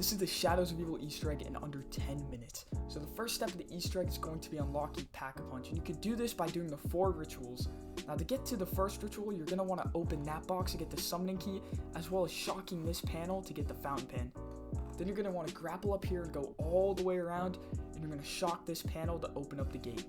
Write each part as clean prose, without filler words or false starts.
This is the Shadows of Evil Easter egg in under 10 minutes. So the first step of the Easter egg is going to be unlocking Pack-a-Punch, and you can do this by doing the 4 rituals. Now to get to the first ritual, you're going to want to open that box to get the summoning key, as well as shocking this panel to get the fountain pen. Then you're going to want to grapple up here and go all the way around, and you're going to shock this panel to open up the gate.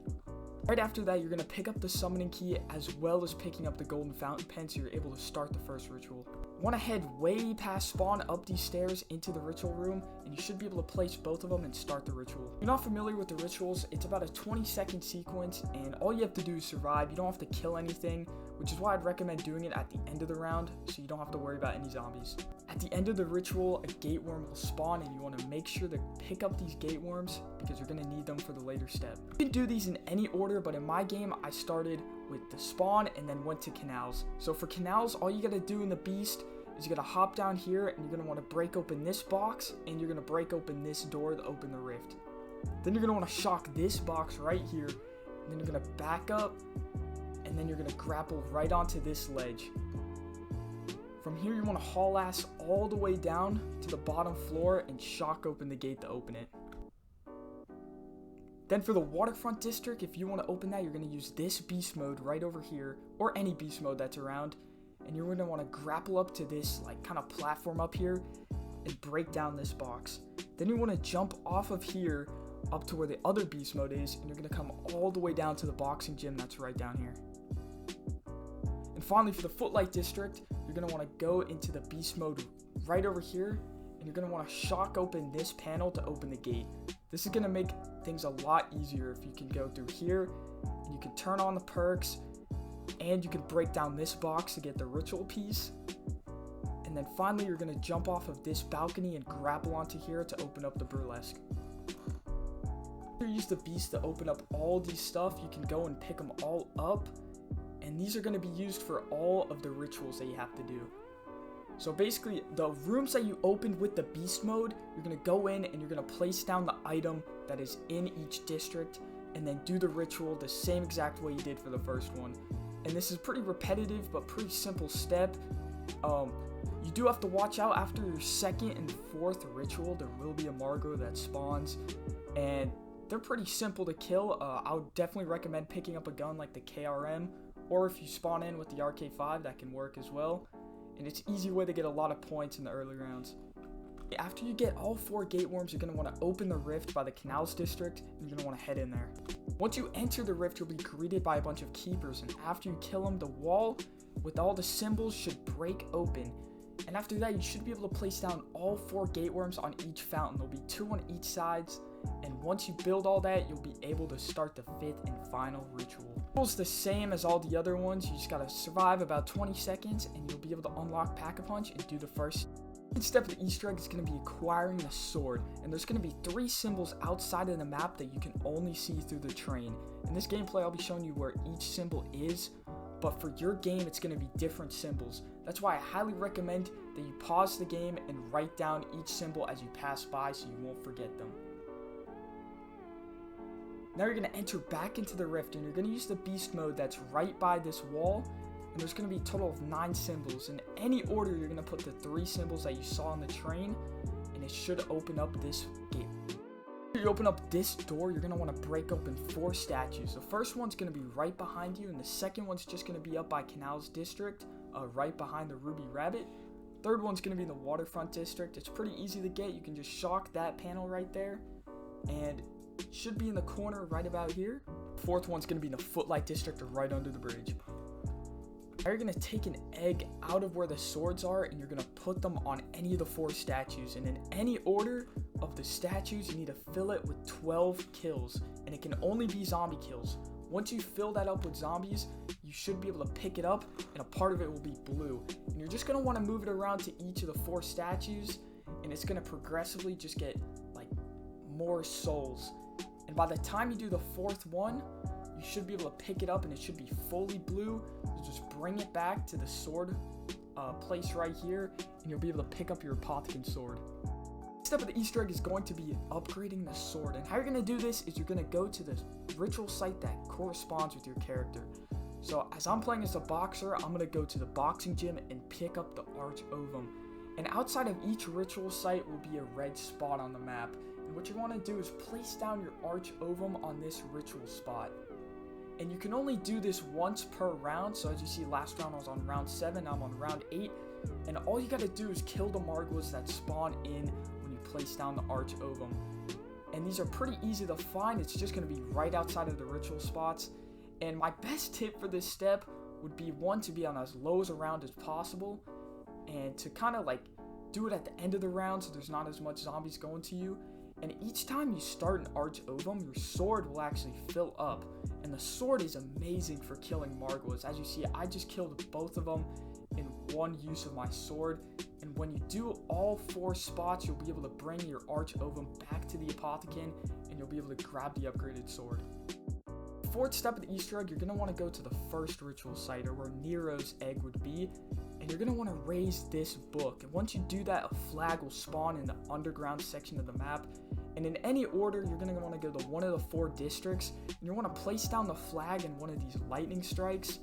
Right after that, you're going to pick up the summoning key as well as picking up the golden fountain pen so you're able to start the first ritual. Want to head way past spawn up these stairs into the ritual room, and you should be able to place both of them and start the ritual. If you're not familiar with the rituals, it's about a 20-second sequence, and all you have to do is survive. You don't have to kill anything, which is why I'd recommend doing it at the end of the round so you don't have to worry about any zombies. At the end of the ritual, a gate worm will spawn, and you want to make sure to pick up these gate worms because you're going to need them for the later step. You can do these in any order, but in my game, I started with the spawn and then went to canals. So for canals, all you got to do in the beast is you got to hop down here, and you're going to want to break open this box, and you're going to break open this door to open the rift. Then you're going to want to shock this box right here, and then you're going to back up, and then you're going to grapple right onto this ledge. From here, you want to haul ass all the way down to the bottom floor and shock open the gate to open it. Then for the waterfront district, if you want to open that, you're going to use this beast mode right over here, or any beast mode that's around, and you're going to want to grapple up to this like kind of platform up here and break down this box. Then you want to jump off of here up to where the other beast mode is, and you're going to come all the way down to the boxing gym that's right down here. And finally, for the footlight district, you're going to want to go into the beast mode right over here, and you're going to want to shock open this panel to open the gate. This is going to make things a lot easier if you can go through here, and you can turn on the perks, and you can break down this box to get the ritual piece. And then finally, you're going to jump off of this balcony and grapple onto here to open up the burlesque. After you use the beast to open up all these stuff, you can go and pick them all up, and these are going to be used for all of the rituals that you have to do. So basically, the rooms that you opened with the beast mode, you're going to go in and you're going to place down the item that is in each district, and then do the ritual the same exact way you did for the first one. And this is pretty repetitive but pretty simple step. You do have to watch out after your second and fourth ritual. There will be a Margot that spawns, and they're pretty simple to kill. I would definitely recommend picking up a gun like the KRM, or if you spawn in with the RK5, that can work as well. And it's an easy way to get a lot of points in the early rounds. After you get all 4 gate worms, you're going to want to open the rift by the canals district, and you're going to want to head in there. Once you enter the rift, you'll be greeted by a bunch of keepers, and after you kill them, the wall with all the symbols should break open. And after that, you should be able to place down all 4 gate worms on each fountain. There'll be 2 on each sides, and once you build all that, you'll be able to start the 5th and final ritual. It's the same as all the other ones. You just gotta survive about 20 seconds, and you'll be able to unlock Pack-a-Punch and do the first. The step of the Easter egg is going to be acquiring the sword, and there's going to be 3 symbols outside of the map that you can only see through the train. In this gameplay, I'll be showing you where each symbol is, but for your game, it's going to be different symbols. That's why I highly recommend that you pause the game and write down each symbol as you pass by so you won't forget them. Now you're going to enter back into the rift, and you're going to use the beast mode that's right by this wall. And there's going to be a total of 9 symbols. In any order, you're going to put the 3 symbols that you saw on the train, and it should open up this gate. After you open up this door, you're going to want to break open 4 statues. The first one's going to be right behind you, and the second one's just going to be up by Canals District, right behind the Ruby Rabbit. Third one's going to be in the Waterfront District. It's pretty easy to get. You can just shock that panel right there, and it should be in the corner right about here. Fourth one's going to be in the Footlight District or right under the bridge. Now you're going to take an egg out of where the swords are, and you're going to put them on any of the 4 statues. And in any order of the statues, you need to fill it with 12 kills, and it can only be zombie kills. Once you fill that up with zombies, you should be able to pick it up, and a part of it will be blue. And you're just going to want to move it around to each of the 4 statues, and it's going to progressively just get like more souls. And by the time you do the 4th one, you should be able to pick it up, and it should be fully blue. So just bring it back to the sword place right here, and you'll be able to pick up your Apothicon sword. Next step of the Easter egg is going to be upgrading the sword. And how you're going to do this is you're going to go to the ritual site that corresponds with your character. So as I'm playing as a boxer, I'm going to go to the boxing gym and pick up the Arch Ovum. And outside of each ritual site will be a red spot on the map. And what you want to do is place down your arch ovum on this ritual spot. And you can only do this once per round. So as you see, last round I was on round 7, now I'm on round 8. And all you gotta do is kill the Margwas that spawn in when you place down the arch ovum. And these are pretty easy to find. It's just gonna be right outside of the ritual spots. And my best tip for this step would be, one, to be on as low as a round as possible, and to kind of like do it at the end of the round so there's not as much zombies going to you. And each time you start an arch ovum, your sword will actually fill up, and the sword is amazing for killing Margwas. As you see, I just killed both of them in one use of my sword. And when you do all 4 spots, you'll be able to bring your arch ovum back to the Apothicon, and you'll be able to grab the upgraded sword. Fourth step of the Easter egg, you're going to want to go to the first ritual site, or where Nero's egg would be, and you're going to want to raise this book. And once you do that, a flag will spawn in the underground section of the map. And in any order, you're going to want to go to one of the 4 districts, and you want to place down the flag in one of these lightning strikes.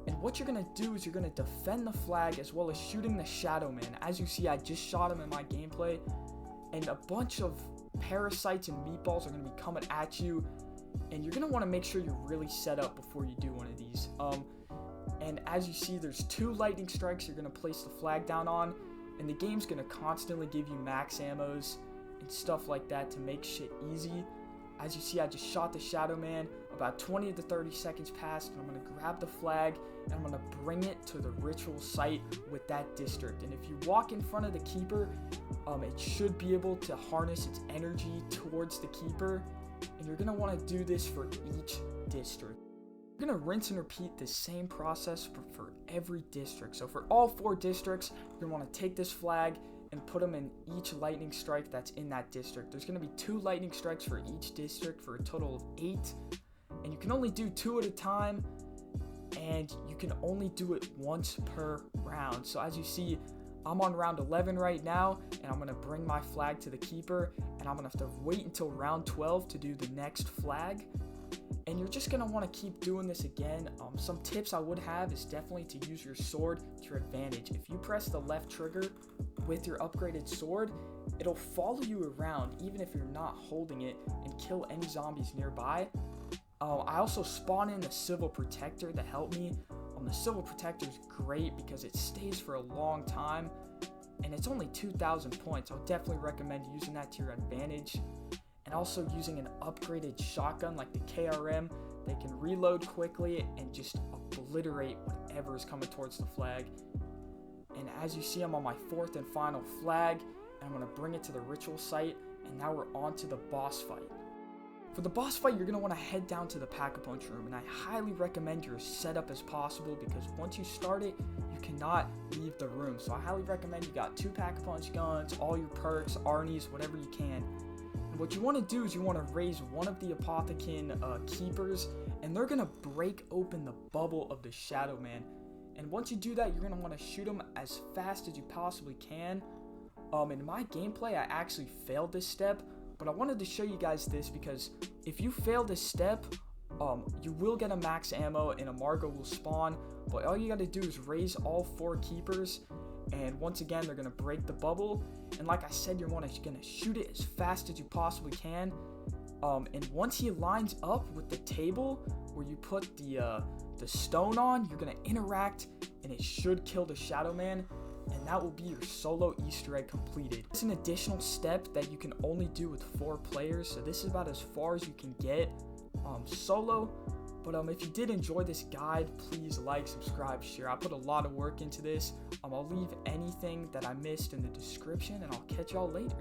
And what you're going to do is you're going to defend the flag as well as shooting the Shadow Man. As you see, I just shot him in my gameplay, and a bunch of parasites and meatballs are going to be coming at you. And you're going to want to make sure you're really set up before you do one of these. And as you see, there's 2 lightning strikes you're going to place the flag down on. And the game's going to constantly give you max ammos and stuff like that to make shit easy. As you see, I just shot the Shadow Man. About 20 to 30 seconds passed, and I'm going to grab the flag, and I'm going to bring it to the ritual site with that district. And if you walk in front of the Keeper, it should be able to harness its energy towards the Keeper. And you're going to want to do this for each district. You're going to rinse and repeat the same process for every district. So for all 4 districts, you're going to want to take this flag and put them in each lightning strike that's in that district. There's going to be 2 lightning strikes for each district for a total of 8. And you can only do 2 at a time, and you can only do it once per round. So as you see, I'm on round 11 right now, and I'm going to bring my flag to the Keeper, and I'm going to have to wait until round 12 to do the next flag. And you're just going to want to keep doing this again. Some tips I would have is definitely to use your sword to your advantage. If you press the left trigger with your upgraded sword, it'll follow you around even if you're not holding it, and kill any zombies nearby. I also spawn in the Civil Protector to help me. The Civil Protector is great because it stays for a long time, and it's only 2,000 points. I would definitely recommend using that to your advantage. And also using an upgraded shotgun like the KRM. They can reload quickly and just obliterate whatever is coming towards the flag. And as you see, I'm on my 4th and final flag, and I'm going to bring it to the ritual site, and now we're on to the boss fight. For the boss fight, you're going to want to head down to the Pack-a-Punch room, and I highly recommend you're set up as possible, because once you start it, you cannot leave the room. So I highly recommend you got 2 Pack-a-Punch guns, all your perks, Arnies, whatever you can. And what you want to do is you want to raise one of the Apothicon Keepers, and they're going to break open the bubble of the Shadow Man. And once you do that, you're going to want to shoot him as fast as you possibly can. In my gameplay, I actually failed this step, but I wanted to show you guys this because if you fail this step, you will get a max ammo and a Margwa will spawn, but all you gotta do is raise all 4 Keepers, and once again, they're gonna break the bubble. And like I said, you're gonna shoot it as fast as you possibly can. And once he lines up with the table where you put the stone on, you're gonna interact, and it should kill the Shadow Man. And that will be your solo Easter egg completed. It's an additional step that you can only do with 4 players, so this is about as far as you can get solo. But if you did enjoy this guide, please like, subscribe, share. I put a lot of work into this. I'll leave anything that I missed in the description, and I'll catch y'all later.